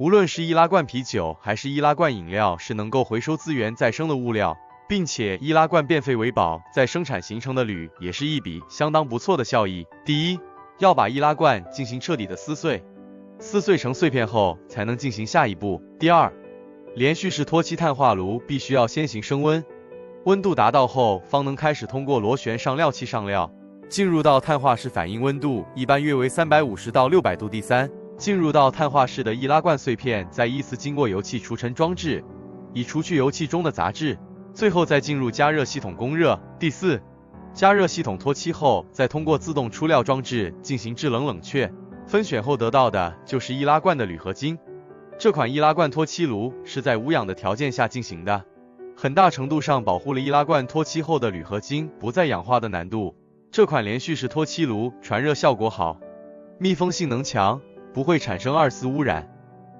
无论是易拉罐啤酒还是易拉罐饮料，是能够回收资源再生的物料，并且易拉罐变废为宝，在生产形成的铝也是一笔相当不错的效益。第一，要把易拉罐进行彻底的撕碎，撕碎成碎片后才能进行下一步。第二，连续式脱漆碳化炉必须要先行升温，温度达到后方能开始通过螺旋上料器上料，进入到碳化室，反应温度一般约为350到600度。第三，进入到碳化室的易拉罐碎片再依次经过油气除尘装置，以除去油气中的杂质，最后再进入加热系统供热。第四，加热系统脱漆后，再通过自动出料装置进行制冷冷却，分选后得到的就是易拉罐的铝合金。这款易拉罐脱漆炉是在无氧的条件下进行的，很大程度上保护了易拉罐脱漆后的铝合金不再氧化的难度。这款连续式脱漆炉传热效果好，密封性能强，不会产生二次污染。